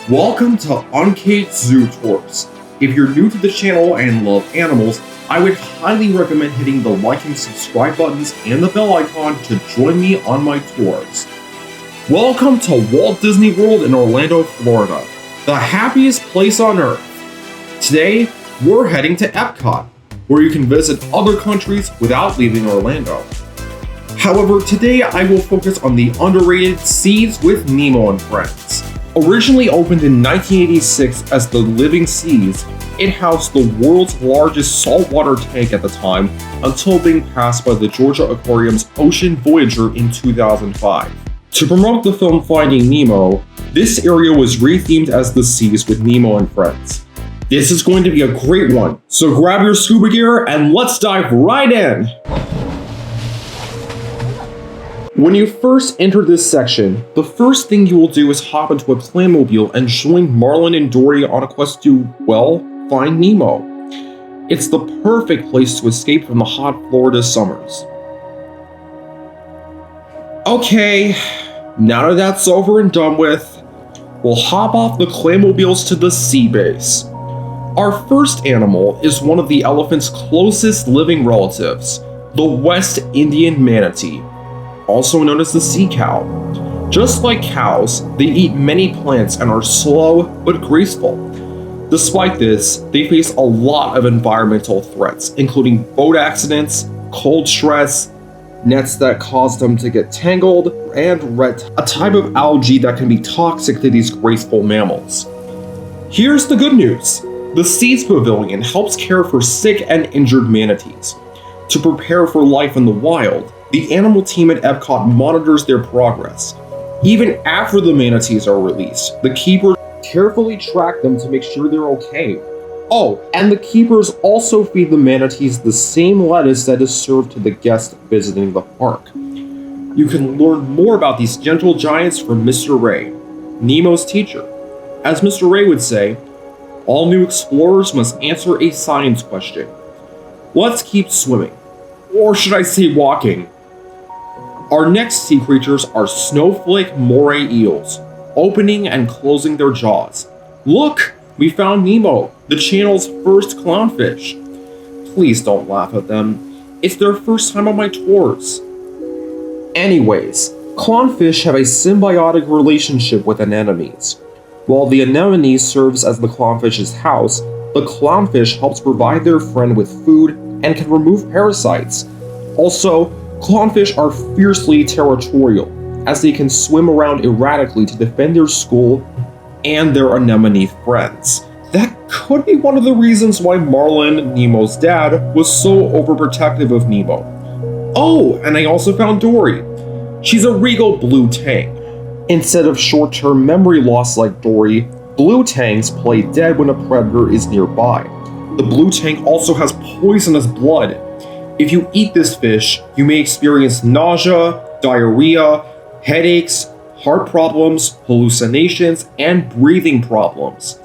Welcome to Uncaged Zootours. If you're new to the channel and love animals, I would highly recommend hitting the like and subscribe buttons and the bell icon to join me on my tours. Welcome to Walt Disney World in Orlando, Florida, the happiest place on earth. Today, we're heading to Epcot, where you can visit other countries without leaving Orlando. However, today I will focus on the underrated Seas with Nemo and Friends. Originally opened in 1986 as the Living Seas, it housed the world's largest saltwater tank at the time until being passed by the Georgia Aquarium's Ocean Voyager in 2005. To promote the film Finding Nemo, this area was rethemed as the Seas with Nemo and Friends. This is going to be a great one, so grab your scuba gear and let's dive right in! When you first enter this section, the first thing you will do is hop into a clammobile and join Marlin and Dory on a quest to, well, find Nemo. It's the perfect place to escape from the hot Florida summers. Okay, now that that's over and done with, we'll hop off the clammobiles to the sea base. Our first animal is one of the elephant's closest living relatives, the West Indian manatee, also known as the sea cow. Just like cows, they eat many plants and are slow but graceful. Despite this, they face a lot of environmental threats, including boat accidents, cold stress, nets that cause them to get tangled, and ret, a type of algae that can be toxic to these graceful mammals. Here's the good news. The Seas Pavilion helps care for sick and injured manatees. To prepare for life in the wild, the animal team at Epcot monitors their progress. Even after the manatees are released, the keepers carefully track them to make sure they're okay. Oh, and the keepers also feed the manatees the same lettuce that is served to the guests visiting the park. You can learn more about these gentle giants from Mr. Ray, Nemo's teacher. As Mr. Ray would say, all new explorers must answer a science question. Let's keep swimming. Or should I say walking? Our next sea creatures are snowflake moray eels, opening and closing their jaws. Look, we found Nemo, the channel's first clownfish. Please don't laugh at them. It's their first time on my tours. Anyways, clownfish have a symbiotic relationship with anemones. While the anemone serves as the clownfish's house, the clownfish helps provide their friend with food and can remove parasites. Also, clownfish are fiercely territorial, as they can swim around erratically to defend their school and their anemone friends. That could be one of the reasons why Marlin, Nemo's dad, was so overprotective of Nemo. Oh, and I also found Dory. She's a regal blue tang. Instead of short-term memory loss like Dory, blue tangs play dead when a predator is nearby. The blue tang also has poisonous blood. If you eat this fish, you may experience nausea, diarrhea, headaches, heart problems, hallucinations, and breathing problems.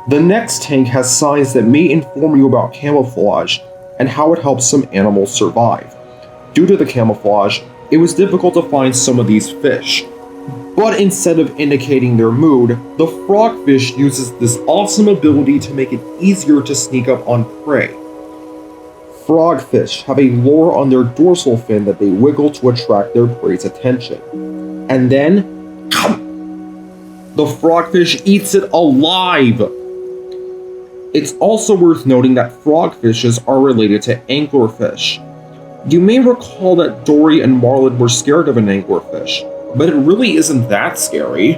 The next tank has signs that may inform you about camouflage and how it helps some animals survive. Due to the camouflage, it was difficult to find some of these fish. But instead of indicating their mood, the frogfish uses this awesome ability to make it easier to sneak up on prey. Frogfish have a lure on their dorsal fin that they wiggle to attract their prey's attention. And then, the frogfish eats it alive! It's also worth noting that frogfishes are related to anglerfish. You may recall that Dory and Marlin were scared of an anglerfish, but it really isn't that scary.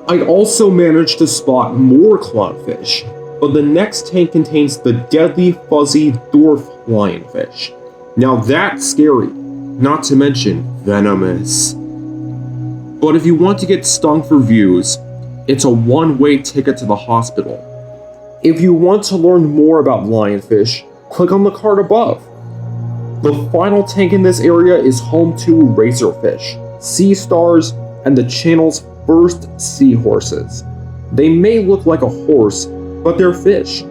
I also managed to spot more clownfish, but the next tank contains the deadly fuzzy dwarf lionfish. Now that's scary, not to mention venomous. But if you want to get stung for views, it's a one-way ticket to the hospital. If you want to learn more about lionfish, click on the card above. The final tank in this area is home to razorfish, sea stars, and the channel's first seahorses. They may look like a horse, but they're fish.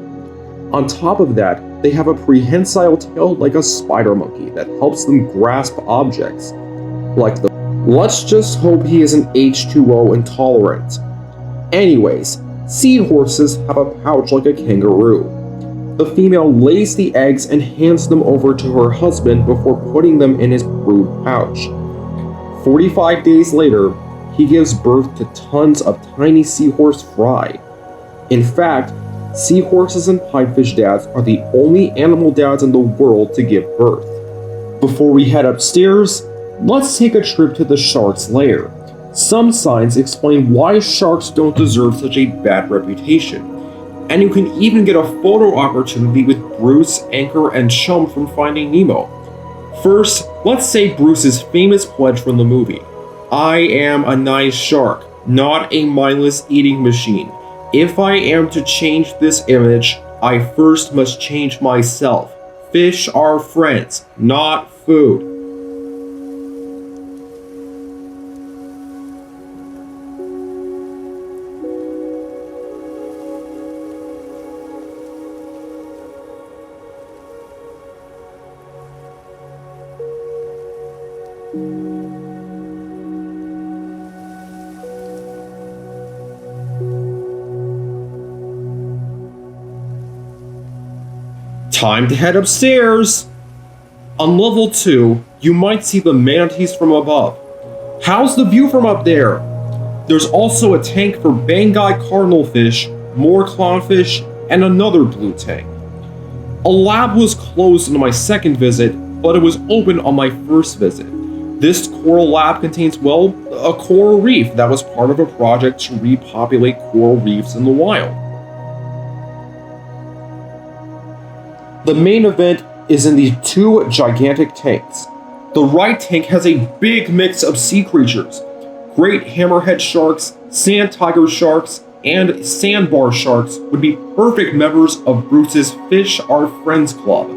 On top of that, they have a prehensile tail like a spider monkey that helps them grasp objects, like the... Let's just hope he isn't H2O intolerant. Anyways, seahorses have a pouch like a kangaroo. The female lays the eggs and hands them over to her husband before putting them in his brood pouch. 45 days later, he gives birth to tons of tiny seahorse fry. In fact, seahorses and pinefish dads are the only animal dads in the world to give birth. Before we head upstairs, let's take a trip to the shark's lair. Some signs explain why sharks don't deserve such a bad reputation, and you can even get a photo opportunity with Bruce, Anchor, and Chum from Finding Nemo. First, let's say Bruce's famous pledge from the movie. I am a nice shark, not a mindless eating machine. If I am to change this image, I first must change myself. Fish are friends, not food. Time to head upstairs! On level 2, you might see the manatees from above. How's the view from up there? There's also a tank for Bangai cardinalfish, more clownfish, and another blue tank. A lab was closed on my second visit, but it was open on my first visit. This coral lab contains, well, a coral reef that was part of a project to repopulate coral reefs in the wild. The main event is in these two gigantic tanks. The right tank has a big mix of sea creatures. Great hammerhead sharks, sand tiger sharks, and sandbar sharks would be perfect members of Bruce's Fish Are Friends Club.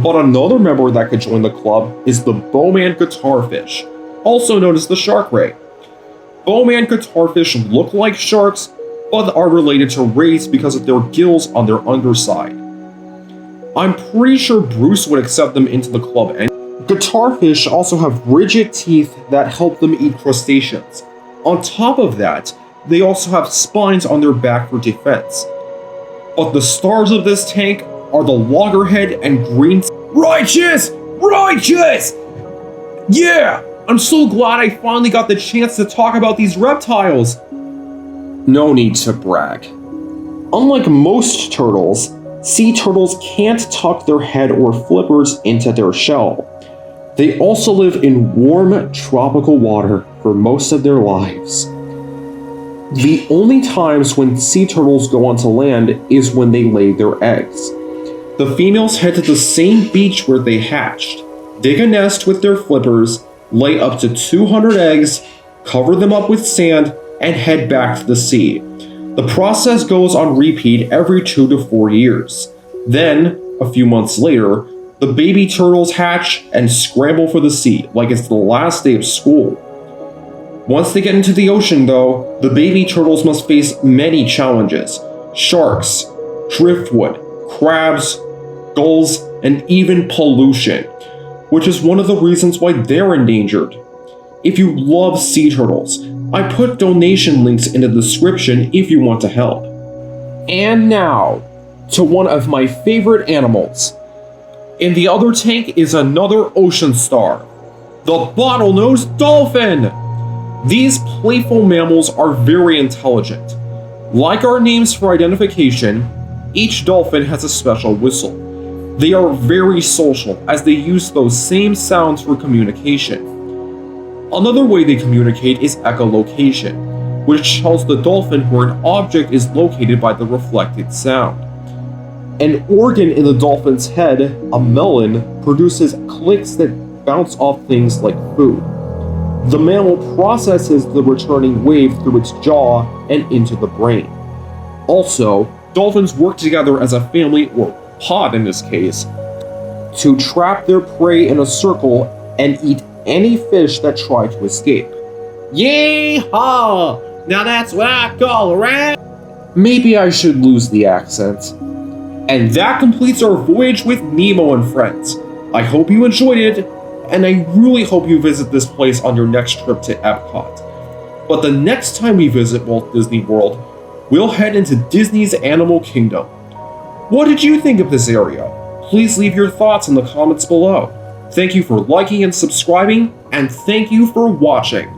But another member that could join the club is the bowman guitarfish, also known as the shark ray. Bowman guitarfish look like sharks, but are related to rays because of their gills on their underside. I'm pretty sure Bruce would accept them into the club. And guitarfish also have rigid teeth that help them eat crustaceans. On top of that, they also have spines on their back for defense. But the stars of this tank are the loggerhead and green. Righteous! Righteous! Yeah! I'm so glad I finally got the chance to talk about these reptiles. No need to brag. Unlike most turtles, sea turtles can't tuck their head or flippers into their shell. They also live in warm, tropical water for most of their lives. The only times when sea turtles go onto land is when they lay their eggs. The females head to the same beach where they hatched, dig a nest with their flippers, lay up to 200 eggs, cover them up with sand, and head back to the sea. The process goes on repeat every 2 to 4 years. Then, a few months later, the baby turtles hatch and scramble for the sea like it's the last day of school. Once they get into the ocean, though, the baby turtles must face many challenges. Sharks, driftwood, crabs, gulls, and even pollution, which is one of the reasons why they're endangered. If you love sea turtles, I put donation links in the description if you want to help. And now, to one of my favorite animals. In the other tank is another ocean star, the Bottlenose Dolphin! These playful mammals are very intelligent. Like our names for identification, each dolphin has a special whistle. They are very social as they use those same sounds for communication. Another way they communicate is echolocation, which tells the dolphin where an object is located by the reflected sound. An organ in the dolphin's head, a melon, produces clicks that bounce off things like food. The mammal processes the returning wave through its jaw and into the brain. Also, dolphins work together as a family, or pod in this case, to trap their prey in a circle and eat any fish that try to escape. Yee-haw! Now that's what I call a rat! Maybe I should lose the accent. And that completes our voyage with Nemo and Friends. I hope you enjoyed it, and I really hope you visit this place on your next trip to Epcot. But the next time we visit Walt Disney World, we'll head into Disney's Animal Kingdom. What did you think of this area? Please leave your thoughts in the comments below. Thank you for liking and subscribing, and thank you for watching.